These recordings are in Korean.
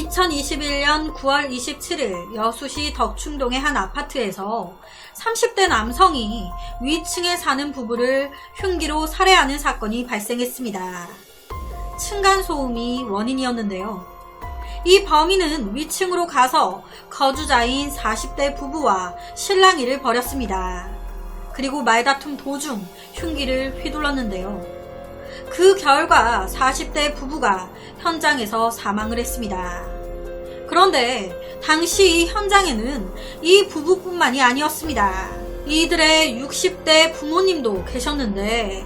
2021년 9월 27일 여수시 덕충동의 한 아파트에서 30대 남성이 위층에 사는 부부를 흉기로 살해하는 사건이 발생했습니다. 층간소음이 원인이었는데요. 이 범인은 위층으로 가서 거주자인 40대 부부와 실랑이를 벌였습니다. 그리고 말다툼 도중 흉기를 휘둘렀는데요. 그 결과 40대 부부가 현장에서 사망을 했습니다. 그런데 당시 이 현장에는 이 부부뿐만이 아니었습니다. 이들의 60대 부모님도 계셨는데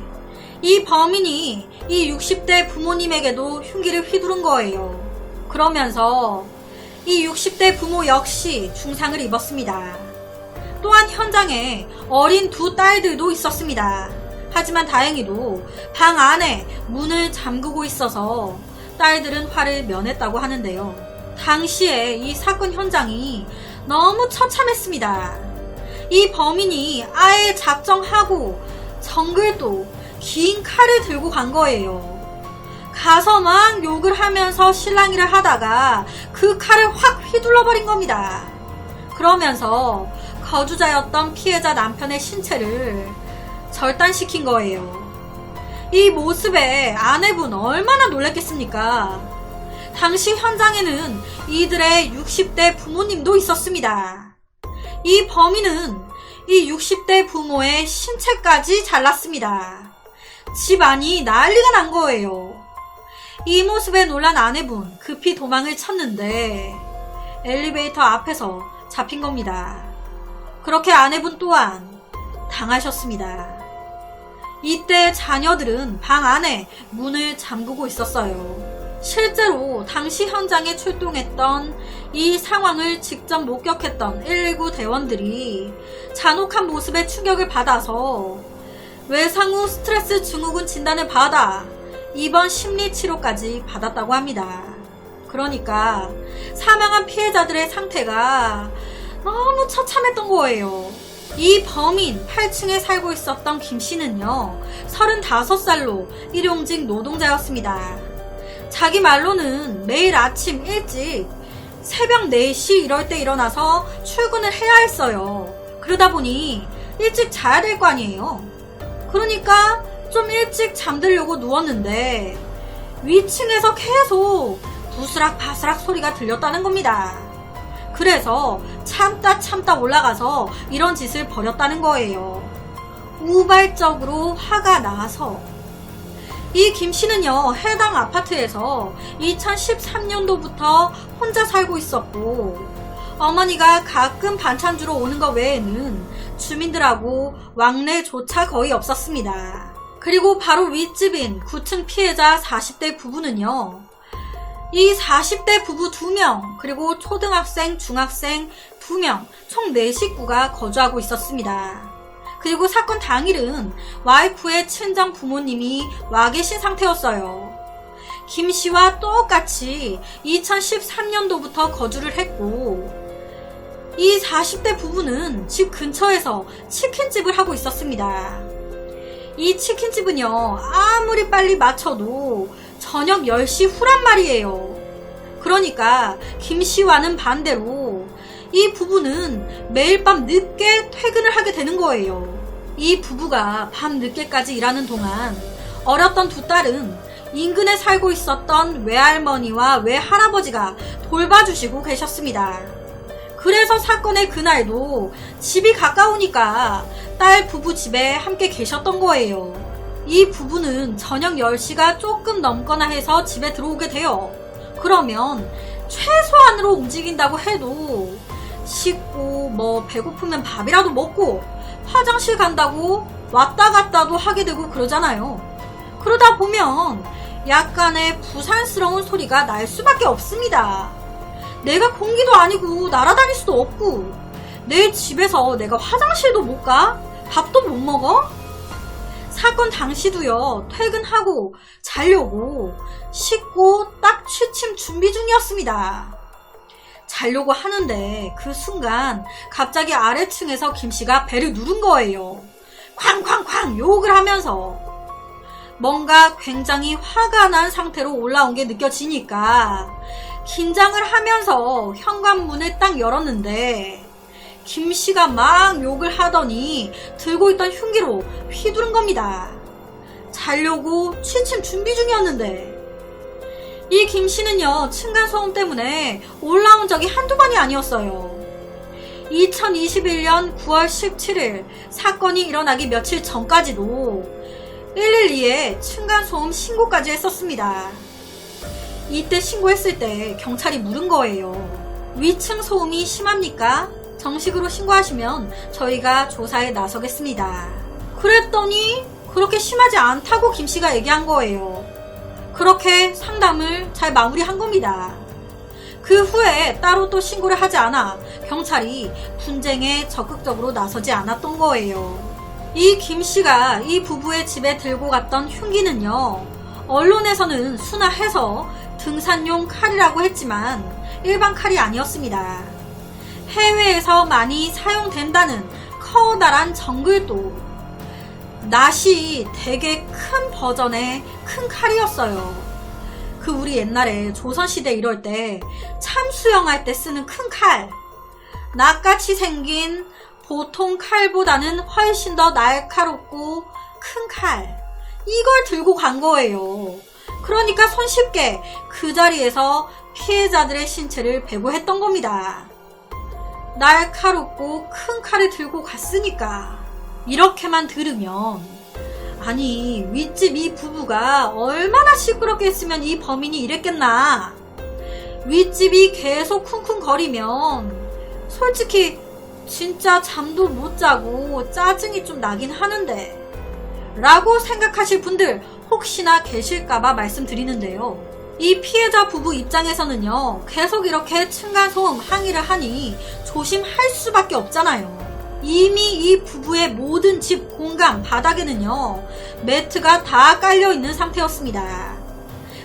이 범인이 이 60대 부모님에게도 흉기를 휘두른 거예요. 그러면서 이 60대 부모 역시 중상을 입었습니다. 또한 현장에 어린 두 딸들도 있었습니다. 하지만 다행히도 방 안에 문을 잠그고 있어서 딸들은 화를 면했다고 하는데요. 당시에 이 사건 현장이 너무 처참했습니다. 이 범인이 아예 작정하고 정글도 긴 칼을 들고 간 거예요. 가서 막 욕을 하면서 실랑이를 하다가 그 칼을 확 휘둘러버린 겁니다. 그러면서 거주자였던 피해자 남편의 신체를 절단시킨 거예요. 이 모습에 아내분 얼마나 놀랐겠습니까? 당시 현장에는 이들의 60대 부모님도 있었습니다. 이 범인은 이 60대 부모의 신체까지 잘랐습니다. 집안이 난리가 난 거예요. 이 모습에 놀란 아내분 급히 도망을 쳤는데 엘리베이터 앞에서 잡힌 겁니다. 그렇게 아내분 또한 당하셨습니다. 이때 자녀들은 방 안에 문을 잠그고 있었어요. 실제로 당시 현장에 출동했던 이 상황을 직접 목격했던 119 대원들이 잔혹한 모습에 충격을 받아서 외상 후 스트레스 증후군 진단을 받아 입원 심리치료까지 받았다고 합니다. 그러니까 사망한 피해자들의 상태가 너무 처참했던 거예요. 이 범인 8층에 살고 있었던 김씨는요 35살로 일용직 노동자였습니다. 자기 말로는 매일 아침 일찍 새벽 4시 이럴 때 일어나서 출근을 해야 했어요. 그러다 보니 일찍 자야 될 거 아니에요. 그러니까 좀 일찍 잠들려고 누웠는데 위층에서 계속 부스락 바스락 소리가 들렸다는 겁니다. 그래서 참다 올라가서 이런 짓을 벌였다는 거예요. 우발적으로 화가 나서. 이 김씨는요 해당 아파트에서 2013년도부터 혼자 살고 있었고 어머니가 가끔 반찬 주러 오는 것 외에는 주민들하고 왕래조차 거의 없었습니다. 그리고 바로 윗집인 9층 피해자 40대 부부는요 이 40대 부부 2명 그리고 초등학생, 중학생 2명 총 4식구가 거주하고 있었습니다. 그리고 사건 당일은 와이프의 친정 부모님이 와 계신 상태였어요. 김씨와 똑같이 2013년도부터 거주를 했고 이 40대 부부는 집 근처에서 치킨집을 하고 있었습니다. 이 치킨집은요 아무리 빨리 맞춰도 저녁 10시 후란 말이에요. 그러니까 김씨와는 반대로 이 부부는 매일 밤 늦게 퇴근을 하게 되는 거예요. 이 부부가 밤 늦게까지 일하는 동안 어렸던 두 딸은 인근에 살고 있었던 외할머니와 외할아버지가 돌봐주시고 계셨습니다. 그래서 사건의 그날도 집이 가까우니까 딸 부부 집에 함께 계셨던 거예요. 이 부부는 저녁 10시가 조금 넘거나 해서 집에 들어오게 돼요. 그러면 최소한으로 움직인다고 해도 씻고 배고프면 밥이라도 먹고 화장실 간다고 왔다 갔다도 하게 되고 그러잖아요. 그러다 보면 약간의 부산스러운 소리가 날 수밖에 없습니다. 내가 공기도 아니고 날아다닐 수도 없고 내 집에서 내가 화장실도 못 가? 밥도 못 먹어? 사건 당시도요 퇴근하고 자려고 씻고 딱 취침 준비 중이었습니다. 자려고 하는데 그 순간 갑자기 아래층에서 김씨가 배를 누른 거예요. 쾅쾅쾅 욕을 하면서 뭔가 굉장히 화가 난 상태로 올라온 게 느껴지니까 긴장을 하면서 현관문을 딱 열었는데 김씨가 막 욕을 하더니 들고 있던 흉기로 휘두른 겁니다. 자려고 취침 준비 중이었는데 이 김씨는요, 층간소음 때문에 올라온 적이 한두 번이 아니었어요. 2021년 9월 17일 사건이 일어나기 며칠 전까지도 112에 층간소음 신고까지 했었습니다. 이때 신고했을 때 경찰이 물은 거예요. 위층 소음이 심합니까? 정식으로 신고하시면 저희가 조사에 나서겠습니다. 그랬더니 그렇게 심하지 않다고 김씨가 얘기한 거예요. 그렇게 상담을 잘 마무리한 겁니다. 그 후에 따로 또 신고를 하지 않아 경찰이 분쟁에 적극적으로 나서지 않았던 거예요. 이 김씨가 이 부부의 집에 들고 갔던 흉기는요, 언론에서는 순화해서 등산용 칼이라고 했지만 일반 칼이 아니었습니다. 해외에서 많이 사용된다는 커다란 정글도 낫이 되게 큰 버전의 큰 칼이었어요. 그 우리 옛날에 조선시대 이럴 때 참수영할 때 쓰는 큰 칼, 낫같이 생긴 보통 칼보다는 훨씬 더 날카롭고 큰 칼, 이걸 들고 간 거예요. 그러니까 손쉽게 그 자리에서 피해자들의 신체를 배부했던 겁니다. 날카롭고 큰 칼을 들고 갔으니까. 이렇게만 들으면, 아니, 윗집 이 부부가 얼마나 시끄럽게 했으면 이 범인이 이랬겠나. 윗집이 계속 쿵쿵거리면 솔직히 진짜 잠도 못 자고 짜증이 좀 나긴 하는데 라고 생각하실 분들 혹시나 계실까봐 말씀드리는데요. 이 피해자 부부 입장에서는요, 계속 이렇게 층간소음 항의를 하니 조심할 수밖에 없잖아요. 이미 이 부부의 모든 집 공간 바닥에는요, 매트가 다 깔려있는 상태였습니다.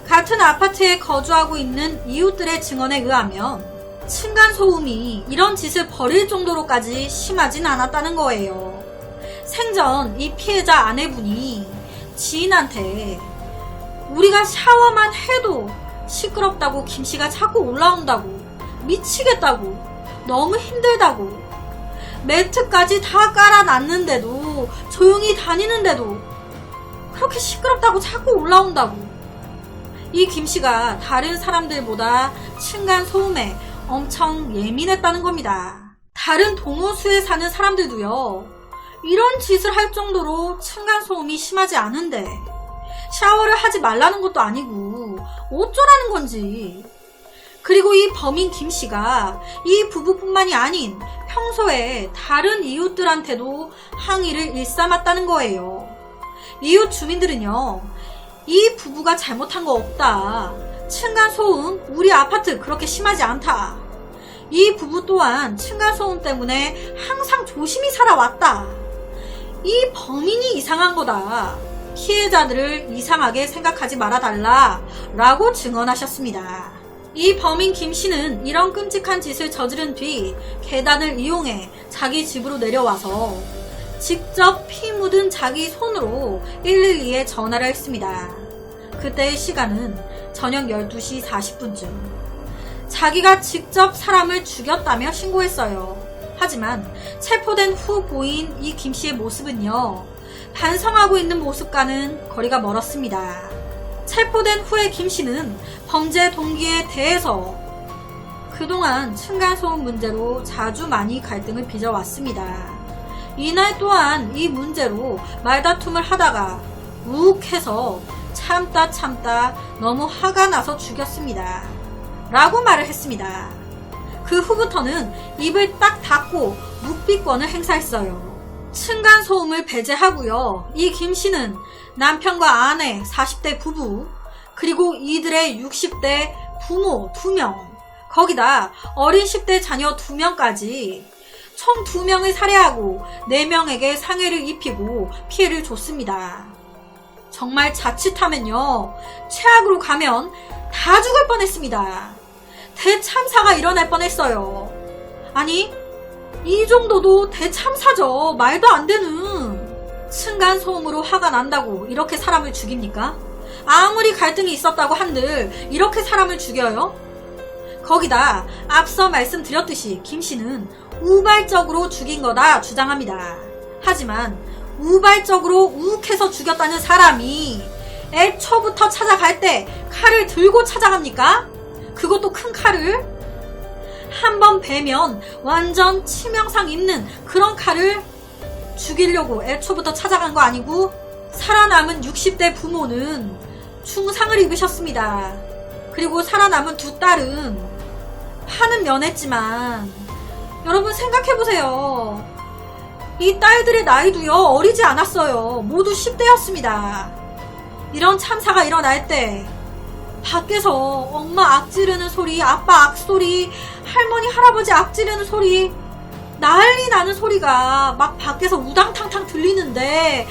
같은 아파트에 거주하고 있는 이웃들의 증언에 의하면 층간소음이 이런 짓을 벌일 정도로까지 심하진 않았다는 거예요. 생전 이 피해자 아내분이 지인한테 우리가 샤워만 해도 시끄럽다고 김씨가 자꾸 올라온다고, 미치겠다고, 너무 힘들다고, 매트까지 다 깔아놨는데도, 조용히 다니는데도 그렇게 시끄럽다고 자꾸 올라온다고. 이 김씨가 다른 사람들보다 층간소음에 엄청 예민했다는 겁니다. 다른 동호수에 사는 사람들도요, 이런 짓을 할 정도로 층간소음이 심하지 않은데 샤워를 하지 말라는 것도 아니고 어쩌라는 건지. 그리고 이 범인 김씨가 이 부부뿐만이 아닌 평소에 다른 이웃들한테도 항의를 일삼았다는 거예요. 이웃 주민들은요, 이 부부가 잘못한 거 없다, 층간소음 우리 아파트 그렇게 심하지 않다, 이 부부 또한 층간소음 때문에 항상 조심히 살아왔다, 이 범인이 이상한 거다, 피해자들을 이상하게 생각하지 말아달라 라고 증언하셨습니다. 이 범인 김씨는 이런 끔찍한 짓을 저지른 뒤 계단을 이용해 자기 집으로 내려와서 직접 피 묻은 자기 손으로 112에 전화를 했습니다. 그때의 시간은 저녁 12시 40분쯤. 자기가 직접 사람을 죽였다며 신고했어요. 하지만 체포된 후 보인 이 김씨의 모습은요, 반성하고 있는 모습과는 거리가 멀었습니다. 체포된 후에 김씨는 범죄 동기에 대해서 그동안 층간소음 문제로 자주 많이 갈등을 빚어왔습니다. 이날 또한 이 문제로 말다툼을 하다가 욱해서 참다 너무 화가 나서 죽였습니다 라고 말을 했습니다. 그 후부터는 입을 딱 닫고 묵비권을 행사했어요. 층간소음을 배제하고요, 이 김씨는 남편과 아내 40대 부부, 그리고 이들의 60대 부모 2명, 거기다 어린 10대 자녀 2명까지 총 2명을 살해하고 4명에게 상해를 입히고 피해를 줬습니다. 정말 자칫하면요, 최악으로 가면 다 죽을 뻔했습니다. 대참사가 일어날 뻔했어요. 아니, 이 정도도 대참사죠. 말도 안 되는. 층간소음으로 화가 난다고 이렇게 사람을 죽입니까? 아무리 갈등이 있었다고 한들 이렇게 사람을 죽여요? 거기다 앞서 말씀드렸듯이 김씨는 우발적으로 죽인 거다 주장합니다. 하지만 우발적으로 우욱해서 죽였다는 사람이 애초부터 찾아갈 때 칼을 들고 찾아갑니까? 그것도 큰 칼을? 한번 베면 완전 치명상 입는 그런 칼을 죽이려고 애초부터 찾아간 거 아니고 살아남은 60대 부모는 중상을 입으셨습니다. 그리고 살아남은 두 딸은 판은 면했지만 여러분 생각해보세요. 이 딸들의 나이도요 어리지 않았어요. 모두 10대였습니다. 이런 참사가 일어날 때 밖에서 엄마 악지르는 소리, 아빠 악소리, 할머니 할아버지 악지르는 소리, 난리 나는 소리가 막 밖에서 우당탕탕 들리는데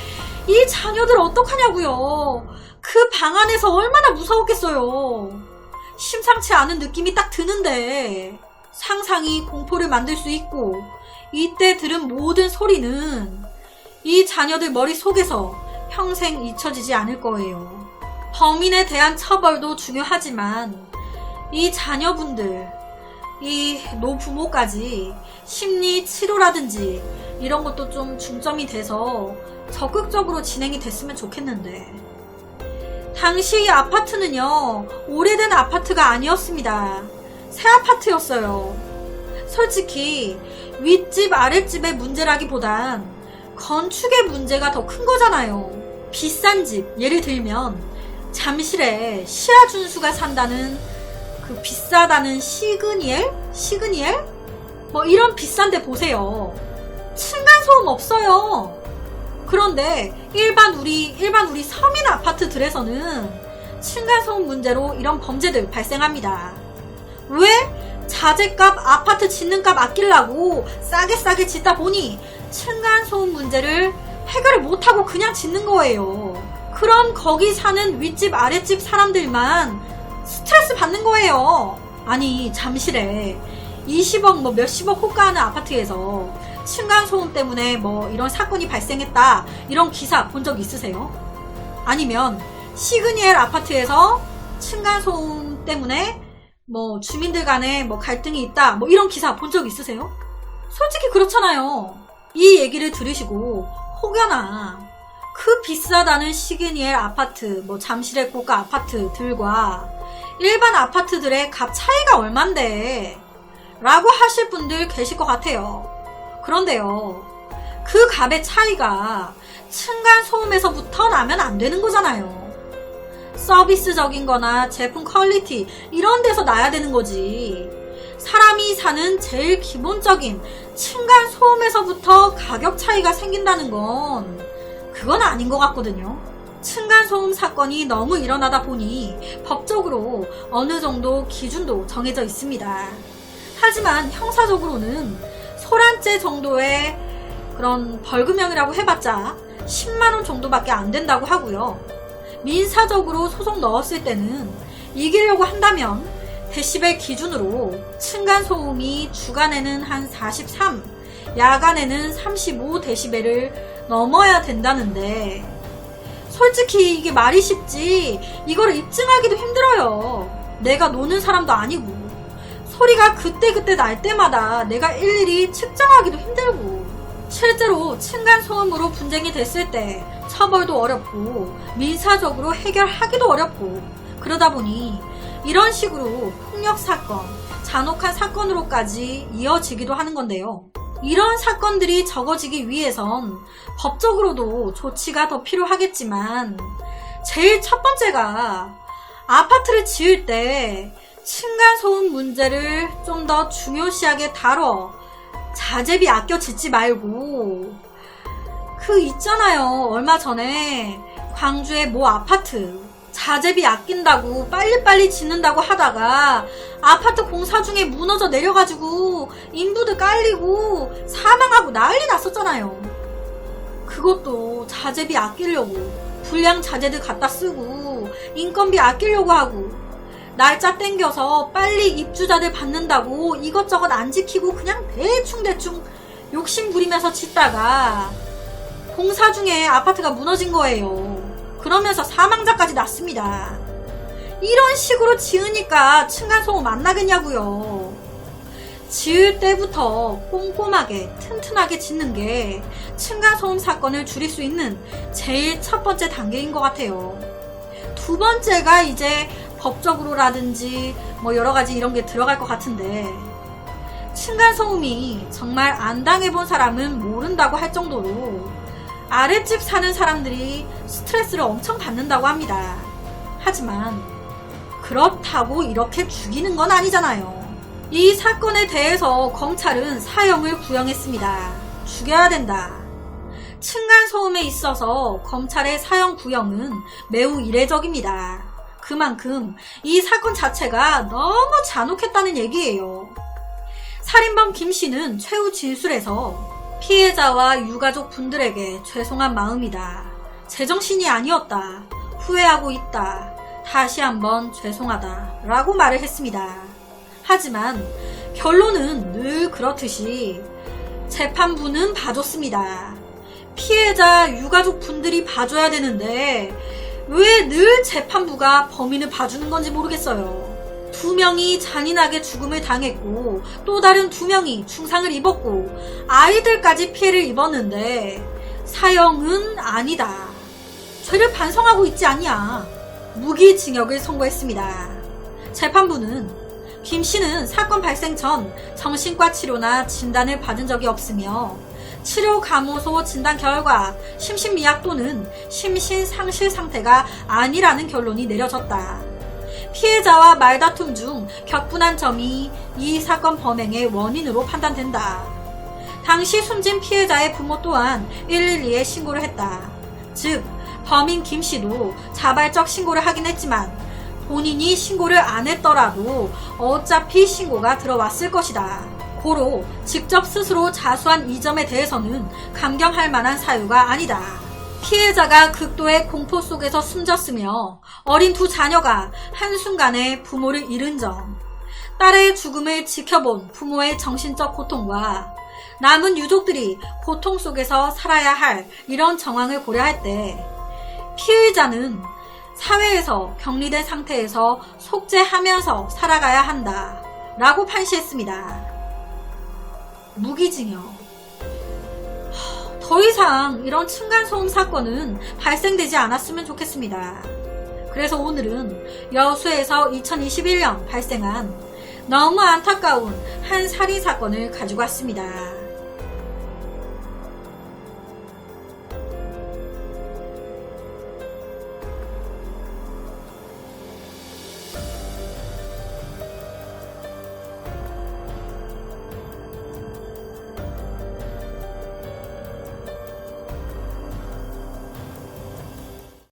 이 자녀들 어떡하냐고요. 그 방 안에서 얼마나 무서웠겠어요. 심상치 않은 느낌이 딱 드는데 상상이 공포를 만들 수 있고 이때 들은 모든 소리는 이 자녀들 머릿속에서 평생 잊혀지지 않을 거예요. 범인에 대한 처벌도 중요하지만 이 자녀분들, 이 노부모까지 심리 치료라든지 이런 것도 좀 중점이 돼서 적극적으로 진행이 됐으면 좋겠는데 당시 이 아파트는요 오래된 아파트가 아니었습니다. 새 아파트였어요. 솔직히 윗집 아랫집의 문제라기보단 건축의 문제가 더 큰 거잖아요. 비싼 집, 예를 들면 잠실에 시아준수가 산다는 그 비싸다는 시그니엘? 뭐 이런 비싼 데 보세요. 층간소음 없어요. 그런데 일반 우리 서민 아파트들에서는 층간소음 문제로 이런 범죄들 발생합니다. 왜? 자재값, 아파트 짓는 값 아끼려고 싸게 짓다 보니 층간소음 문제를 해결을 못하고 그냥 짓는 거예요. 그럼 거기 사는 윗집 아랫집 사람들만 스트레스 받는 거예요. 아니 잠실에 20억 뭐 몇십억 호가하는 아파트에서 층간소음 때문에 뭐 이런 사건이 발생했다 이런 기사 본 적 있으세요? 아니면 시그니엘 아파트에서 층간소음 때문에 뭐 주민들 간에 뭐 갈등이 있다 뭐 이런 기사 본 적 있으세요? 솔직히 그렇잖아요. 이 얘기를 들으시고 혹여나 그 비싸다는 시그니엘 아파트 뭐 잠실의 고가 아파트들과 일반 아파트들의 값 차이가 얼만데 라고 하실 분들 계실 것 같아요. 그런데요 그 값의 차이가 층간소음에서부터 나면 안 되는 거잖아요. 서비스적인 거나 제품 퀄리티 이런 데서 나야 되는 거지. 사람이 사는 제일 기본적인 층간소음에서부터 가격 차이가 생긴다는 건 그건 아닌 것 같거든요. 층간소음 사건이 너무 일어나다 보니 법적으로 어느 정도 기준도 정해져 있습니다. 하지만 형사적으로는 소란죄 정도의 그런 벌금형이라고 해봤자 10만원 정도밖에 안 된다고 하고요. 민사적으로 소송 넣었을 때는 이기려고 한다면 데시벨 기준으로 층간소음이 주간에는 한 43, 야간에는 35데시벨을 넘어야 된다는데 솔직히 이게 말이 쉽지 이거를 입증하기도 힘들어요. 내가 노는 사람도 아니고 소리가 그때그때 날 때마다 내가 일일이 측정하기도 힘들고 실제로 층간소음으로 분쟁이 됐을 때 처벌도 어렵고 민사적으로 해결하기도 어렵고 그러다 보니 이런 식으로 폭력사건, 잔혹한 사건으로까지 이어지기도 하는 건데요. 이런 사건들이 적어지기 위해선 법적으로도 조치가 더 필요하겠지만 제일 첫 번째가 아파트를 지을 때 층간소음 문제를 좀 더 중요시하게 다뤄 자재비 아껴 짓지 말고 그 있잖아요. 얼마 전에 광주의 모 아파트 자재비 아낀다고 빨리빨리 짓는다고 하다가 아파트 공사 중에 무너져 내려가지고 인부들 깔리고 사망하고 난리 났었잖아요. 그것도 자재비 아끼려고 불량 자재들 갖다 쓰고 인건비 아끼려고 하고 날짜 땡겨서 빨리 입주자들 받는다고 이것저것 안 지키고 그냥 대충 욕심 부리면서 짓다가 공사 중에 아파트가 무너진 거예요. 그러면서 사망자까지 났습니다. 이런 식으로 지으니까 층간소음 안 나겠냐고요. 지을 때부터 꼼꼼하게 튼튼하게 짓는 게 층간소음 사건을 줄일 수 있는 제일 첫 번째 단계인 것 같아요. 두 번째가 이제 법적으로라든지 뭐 여러가지 이런 게 들어갈 것 같은데, 층간소음이 정말 안 당해본 사람은 모른다고 할 정도로 아랫집 사는 사람들이 스트레스를 엄청 받는다고 합니다. 하지만 그렇다고 이렇게 죽이는 건 아니잖아요. 이 사건에 대해서 검찰은 사형을 구형했습니다. 죽여야 된다. 층간소음에 있어서 검찰의 사형 구형은 매우 이례적입니다. 그만큼 이 사건 자체가 너무 잔혹했다는 얘기예요. 살인범 김씨는 최후 진술에서 피해자와 유가족 분들에게 죄송한 마음이다. 제정신이 아니었다. 후회하고 있다. 다시 한번 죄송하다. 라고 말을 했습니다. 하지만 결론은 늘 그렇듯이 재판부는 봐줬습니다. 피해자 유가족 분들이 봐줘야 되는데 왜 늘 재판부가 범인을 봐주는 건지 모르겠어요. 2명이 잔인하게 죽음을 당했고 또 다른 2명이 중상을 입었고 아이들까지 피해를 입었는데 사형은 아니다. 죄를 반성하고 있지 않냐. 무기징역을 선고했습니다. 재판부는 김씨는 사건 발생 전 정신과 치료나 진단을 받은 적이 없으며 치료감호소 진단 결과 심신미약 또는 심신상실 상태가 아니라는 결론이 내려졌다. 피해자와 말다툼 중 격분한 점이 이 사건 범행의 원인으로 판단된다. 당시 숨진 피해자의 부모 또한 112에 신고를 했다. 즉 범인 김씨도 자발적 신고를 하긴 했지만 본인이 신고를 안 했더라도 어차피 신고가 들어왔을 것이다. 고로 직접 스스로 자수한 이 점에 대해서는 감경할 만한 사유가 아니다. 피해자가 극도의 공포 속에서 숨졌으며 어린 2 자녀가 한순간에 부모를 잃은 점, 딸의 죽음을 지켜본 부모의 정신적 고통과 남은 유족들이 고통 속에서 살아야 할 이런 정황을 고려할 때 피의자는 사회에서 격리된 상태에서 속죄하면서 살아가야 한다 라고 판시했습니다. 무기징역. 더 이상 이런 층간소음 사건은 발생되지 않았으면 좋겠습니다. 그래서 오늘은 여수에서 2021년 발생한 너무 안타까운 한 살인 사건을 가지고 왔습니다.